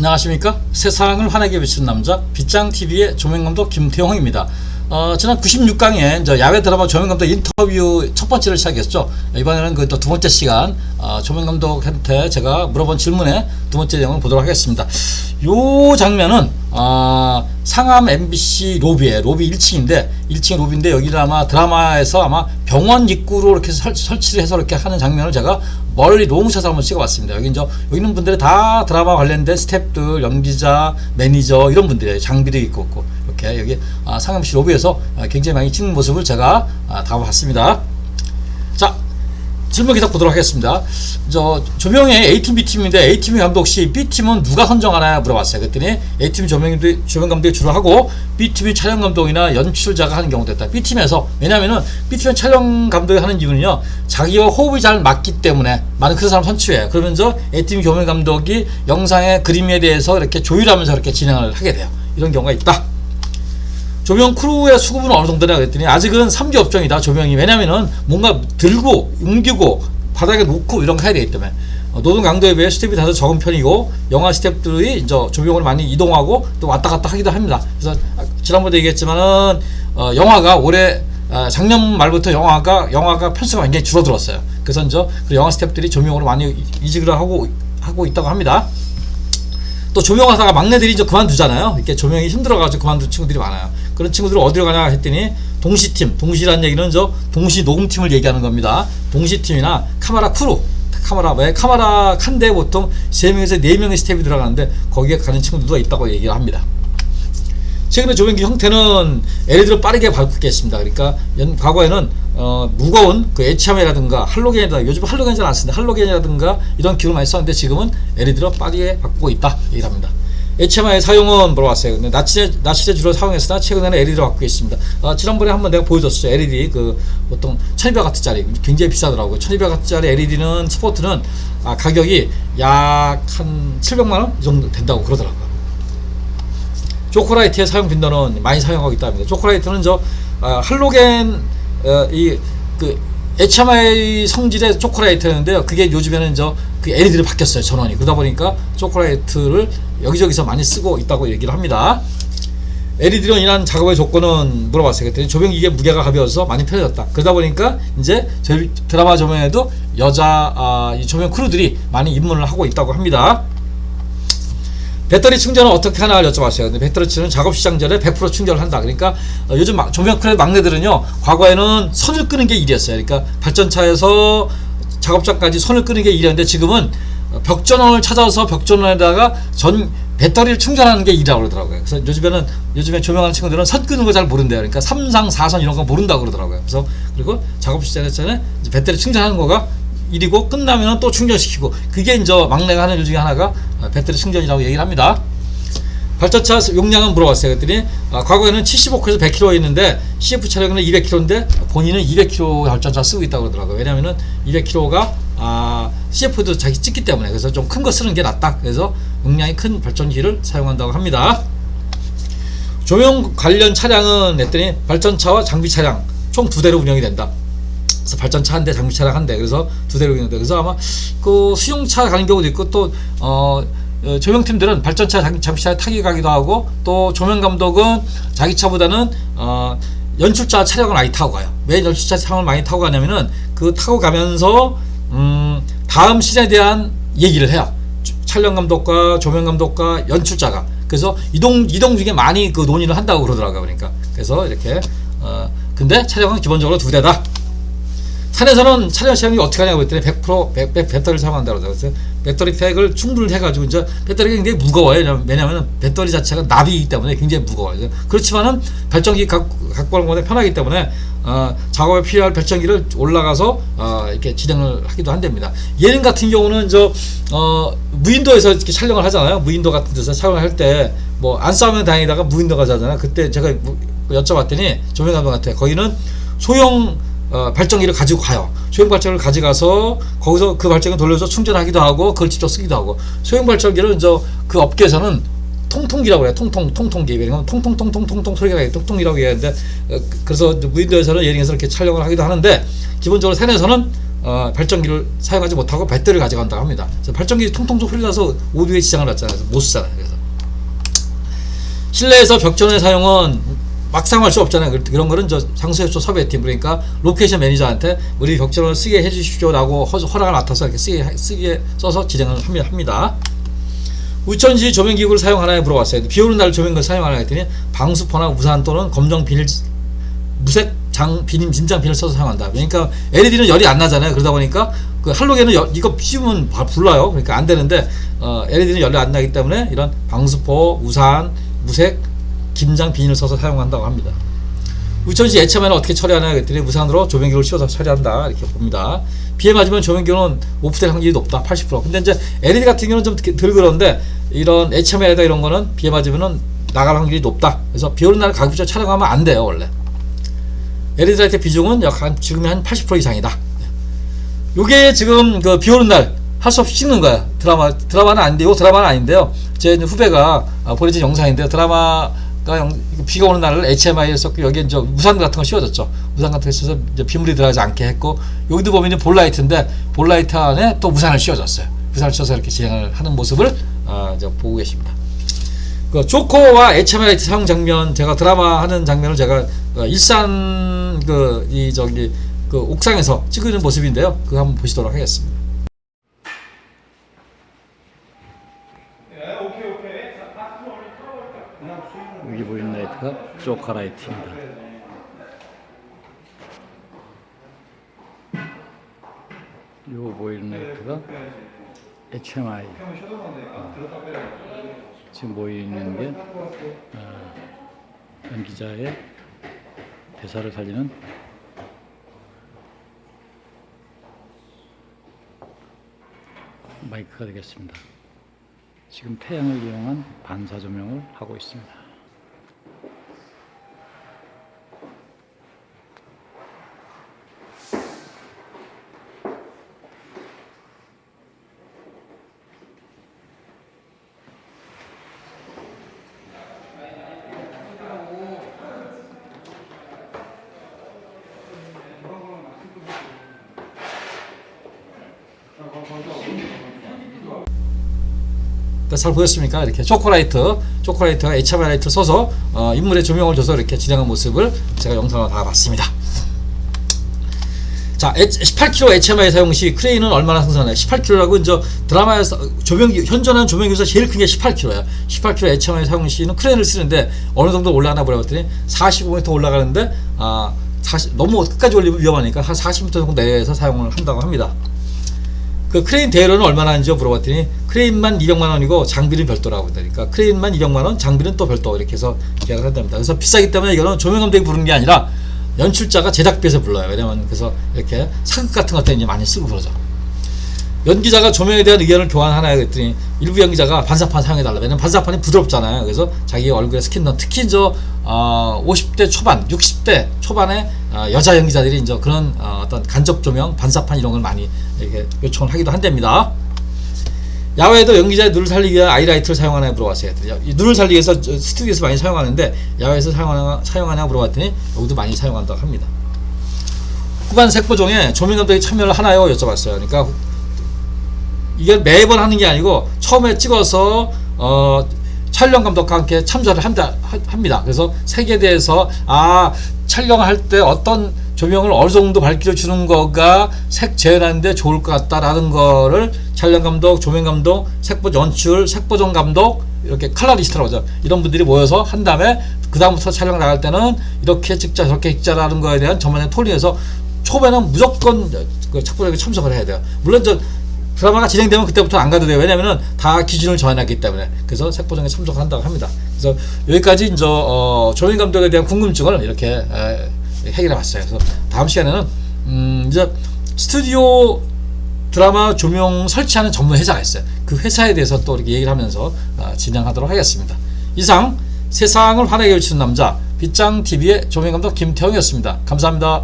안녕하십니까? 세상을 환하게 비추는 남자 빗장TV의 조명감독 김태형입니다. 지난 96강에 야외 드라마 조명감독 인터뷰 첫 번째를 시작했죠. 이번에는 그 또 두 번째 시간 조명감독한테 제가 물어본 질문의 두 번째 내용을 보도록 하겠습니다. 요 장면은 상암 MBC 로비에 로비 1층인데 1층 로비인데 여기를 아마 드라마에서 아마 병원 입구로 이렇게 설치를 해서 이렇게 하는 장면을 제가 멀리 롱샷을 한번 찍어봤습니다. 여기 여기 있는 분들이 다 드라마 관련된 스태프들, 연기자, 매니저 이런 분들이에요. 장비도 있고 이렇게 여기 상암 MBC 로비에서 굉장히 많이 찍는 모습을 제가 담아봤습니다. 자, 질문 계속 보도록 하겠습니다. 조명의 A팀, B팀인데 A팀이 감독 혹시 B팀은 누가 선정하나 물어봤어요. 그랬더니 A팀 조명 감독이 주로 하고 B팀이 촬영 감독이나 연출자가 하는 경우도 있다. B팀에서 왜냐면은 B팀은 촬영 감독이 하는 이유는요, 자기와 호흡이 잘 맞기 때문에 많은 그 사람 선출해요. 그러면서 A팀 조명 감독이 영상의 그림에 대해서 이렇게 조율하면서 이렇게 진행을 하게 돼요. 이런 경우가 있다. 조명 크루의 수급은 어느 정도냐 그랬더니 아직은 3기 업종이다. 조명이. 왜냐면은 뭔가 들고 옮기고 바닥에 놓고 이런 거 해야 되기 때문에 노동 강도에 비해 스텝이 다소 적은 편이고 영화 스텝들이 조명을 많이 이동하고 또 왔다 갔다 하기도 합니다. 그래서 지난번에 얘기했지만은 영화가 올해 작년 말부터 영화가 편수가 굉장히 줄어들었어요. 그래서 그 영화 스텝들이 조명으로 많이 이직을 하고 있다고 합니다. 또 조명하다가 막내들이 그만두잖아요. 이렇게 조명이 힘들어가지고 그만둔 친구들이 많아요. 그런 친구들은 어디로 가냐 했더니 동시팀, 동시라는 얘기는 동시 녹음팀을 얘기하는 겁니다. 동시팀이나 카메라 크루, 카메라 칸대에 보통 3명에서 4명의 스텝이 들어가는데 거기에 가는 친구들도 있다고 얘기를 합니다. 최근에 조명기 형태는 LED로 빠르게 바꾸겠습니다. 그러니까 과거에는 무거운 그 HMI라든가 할로겐이라든가, 요즘 할로겐 잘 안 쓰는데 할로겐이라든가 이런 기술을 많이 썼는데 지금은 LED로 빠르게 바꾸고 있다 얘기를 합니다. HMI 사용은 물어봤어요. 근데 낮시대 주로 사용했으나 최근에는 LED로 바꾸고 있습니다. 지난번에 한번 내가 보여줬었죠. LED 보통 1200W짜리 굉장히 비싸더라고요. 1200W짜리 LED는 스포트는 가격이 약 한 700만원 이 정도 된다고 그러더라고요. 조코라이트의 사용 빈도는 많이 사용하고 있답니다. 조코라이트는 할로겐 HMI 성질의 조코라이트였는데요. 그게 요즘에는 그 LED로 바뀌었어요. 전원이. 그러다 보니까 조코라이트를 여기저기서 많이 쓰고 있다고 얘기를 합니다. LED로 인한 작업의 조건은 물어봤어요. 그랬더니 조명기계 무게가 가벼워서 많이 편해졌다. 그러다 보니까 이제 저희 드라마 조명에도 여자 조명 크루들이 많이 입문을 하고 있다고 합니다. 배터리 충전은 어떻게 하나 여쭤봤어요. 근데 배터리 충전은 작업 시작 전에 100% 충전을 한다. 그러니까 요즘 조명 크루의 막내들은요, 과거에는 선을 끄는 게 일이었어요. 그러니까 발전차에서 작업장까지 선을 끄는 게 일이었는데 지금은 벽전원을 찾아서 벽전원에다가 배터리를 충전하는 게 일이라고 그러더라고요. 그래서 요즘에 조명하는 친구들은 선 끄는 거 잘 모른대요. 그러니까 3상 4선 이런 거 모른다고 그러더라고요. 그리고 작업 시작 전에 배터리 충전하는 거가 일이고 끝나면 또 충전시키고, 그게 막내가 하는 일 중에 하나가 배터리 충전이라고 얘기를 합니다. 발전차 용량은 물어봤어요. 그랬더니 과거에는 75km에서 100km 있는데 CF 차량은 200km인데 본인은 200km 발전차 쓰고 있다고 그러더라고요. 왜냐면은 200km가 CF도 자기 찍기 때문에, 그래서 좀 큰 거 쓰는 게 낫다. 그래서 용량이 큰 발전기를 사용한다고 합니다. 조명 관련 차량은 했더니 발전차와 장비 차량 총 2대로 운영이 된다. 그래서 발전차 한 대, 장비 차량 한 대, 그래서 2대로 운영된다. 그래서 아마 그 수용차 가는 경우도 있고, 또 조명팀들은 발전차, 장비차에 타기 가기도 하고, 또 조명 감독은 자기 차보다는 연출자 차량을 많이 타고 가요. 왜 연출자 차량을 많이 타고 가냐면은 그 타고 가면서 다음 씬에 대한 얘기를 해요. 촬영 감독과 조명 감독과 연출자가. 그래서 이동 중에 많이 그 논의를 한다고 그러더라고요. 그러니까 그래서 이렇게 근데 촬영은 기본적으로 2대다. 산에서는 촬영 시간이 어떻게 하냐고 했더니 100% 배터리를 사용한다고 그래서 배터리 팩을 충분히 해가지고 배터리가 굉장히 무거워요. 왜냐하면 배터리 자체가 납이기 때문에 굉장히 무거워요. 그렇지만은 발전기 갖고 오는 것에 편하기 때문에 작업에 필요할 발전기를 올라가서 이렇게 진행을 하기도 한답니다. 얘는 같은 경우는 무인도에서 이렇게 촬영을 하잖아요. 무인도 같은 데서 촬영을 할 때 안 싸우면 다행이다가 무인도 가잖아요. 그때 제가 여쭤봤더니 조명 감독한테 거기는 소형 발전기를 가지고 가요. 소형 발전기를 가져가서 거기서 그 발전기 돌려서 충전하기도 하고 그걸 직접 쓰기도 하고, 소형 발전기를 그 업계에서는 통통기라고 해요. 통통기. 왜냐면 통통통통통통 소리가 나요. 통통이라고 얘기하는데, 그래서 무인도에서는 예능에서 이렇게 촬영을 하기도 하는데, 기본적으로 산에서는 발전기를 사용하지 못하고 배터리를 가져간다고 합니다. 그래서 발전기 통통 소리 나서 오디오에 지장을 받잖아요. 못 쓰잖아요. 그래서 실내에서 벽전의 사용은 막상 할 수 없잖아요. 그런 거는 상수협조 섭외팀, 그러니까 로케이션 매니저한테 우리 벽전을 쓰게 해주십시오라고 허락을 맡아서 이렇게 쓰게 써서 진행을 합니다. 우천시 조명기구를 사용하나요? 물어봤어요. 비 오는 날 조명기구를 사용하나요? 했더니 방수포나 우산 또는 검정 비닐, 무색 비닐, 진장 비닐 써서 사용한다. 그러니까 LED는 열이 안 나잖아요. 그러다 보니까 그 할로겐은 이거 피우면 불나요. 그러니까 안 되는데 LED는 열이 안 나기 때문에 이런 방수포, 우산, 무색, 김장 비닐을 써서 사용한다고 합니다. 우천시 애참에는 어떻게 처리하나요? 그랬더니 우산으로 조명기구를 씌워서 처리한다. 이렇게 봅니다. 비에 맞으면 조명기구는 오프될 확률이 높다. 80%. 근데 이제 LED 같은 경우는 좀 덜 그런데 이런 애참에다 이런 거는 비에 맞으면은 나갈 확률이 높다. 그래서 비 오는 날 가급적 촬영하면 안 돼요, 원래. LED 라이트 비중은 지금 한 80% 이상이다. 요게 지금 그 비 오는 날 할 수 없이 찍는 거야. 드라마는 아닌데, 요 드라마는 아닌데요. 제 후배가 보내준 영상인데요. 드라마가 비가 오는 날을 HMI를 썼고, 여기에 이제 우산 같은 거 씌워졌죠. 우산 같은 거 씌워서 이제 빗물이 들어가지 않게 했고, 여기도 보면 이제 볼라이트인데, 볼라이트 안에 또 우산을 씌워졌어요. 우산을 씌워서 이렇게 진행을 하는 모습을 이제 보고 계십니다. 그 조코와 HMI 라이트 사용 장면, 제가 드라마 하는 장면을 제가 일산 그 옥상에서 찍는 모습인데요. 그거 한번 보시도록 하겠습니다. 여기 보이는 라이트가 조카 라이트입니다. 요 보이는 라이트가 HMI. 지금 보이는 게 연기자의 대사를 살리는 마이크가 되겠습니다. 지금 태양을 이용한 반사 조명을 하고 있습니다. 잘 보였습니까? 이렇게 초코라이트가 HMI 라이트를 써서 인물의 조명을 줘서 이렇게 진행한 모습을 제가 영상으로 다 봤습니다. 자, 18kg HMI 사용 시 크레인은 얼마나 생산해요? 18kg라고 이제 드라마에서 현존하는 조명기에서 제일 큰 게 18kg예요. 18kg HMI 사용 시는 크레인을 쓰는데 어느 정도 올라가나 보라봤더니 45m 올라가는데 너무 끝까지 올리면 위험하니까 한 40m 정도 내에서 사용을 한다고 합니다. 그 크레인 대여료는 얼마나 하는지 물어봤더니 크레인만 200만 원이고 장비는 별도라고 그러니까 크레인만 200만 원, 장비는 또 별도 이렇게 해서 계약을 한답니다. 그래서 비싸기 때문에 이거는 조명감독이 부르는 게 아니라 연출자가 제작비에서 불러요. 왜냐면 그래서 이렇게 사극 같은 것 때 이제 많이 쓰고 그러죠. 연기자가 조명에 대한 의견을 교환하나요? 그랬더니 일부 연기자가 반사판 사용해달라. 왜냐면 반사판이 부드럽잖아요. 그래서 자기 얼굴에 스킨 넣은 특히 50대 초반, 60대 초반에 여자 연기자들이 이제 그런 어떤 간접 조명, 반사판 이런 걸 많이 이렇게 요청을 하기도 한답니다. 야외에도 연기자의 눈을 살리기 위한 아이라이트를 사용하나요? 물어봤어요. 이 눈을 살리기 위해서 스튜디오에서 많이 사용하는데 야외에서 사용하냐 물어봤더니 여기도 많이 사용한다고 합니다. 후반 색보정에 조명 감독이 참여를 하나요? 여쭤봤어요. 그러니까 이게 매번 하는 게 아니고 처음에 찍어서 촬영 감독과 함께 참여를 합니다. 그래서 색에 대해서 촬영할 때 어떤 조명을 어느 정도 밝기로 주는 거가 색 재현하는데 좋을 것 같다라는 거를 촬영 감독, 조명 감독, 연출, 색보정 감독, 이렇게 컬러리스트라고 하죠. 이런 분들이 모여서 한 다음에 그 다음부터 촬영 나갈 때는 이렇게 찍자 저렇게 찍자라는 거에 대한 전반적인 토론에서 초반에는 무조건 그 착보자에게 참석을 해야 돼요. 물론 드라마가 진행되면 그때부터 안 가도 돼요. 왜냐면은 다 기준을 정해놨기 때문에. 그래서 색보정에 참석한다고 합니다. 그래서 여기까지 이제 조명 감독에 대한 궁금증을 이렇게 해결해 봤어요. 그래서 다음 시간에는 이제 스튜디오 드라마 조명 설치하는 전문 회사가 있어요. 그 회사에 대해서 또 이렇게 얘기를 하면서 진행하도록 하겠습니다. 이상 세상을 환하게 비추는 남자 빗장TV의 조명 감독 김태형이었습니다. 감사합니다.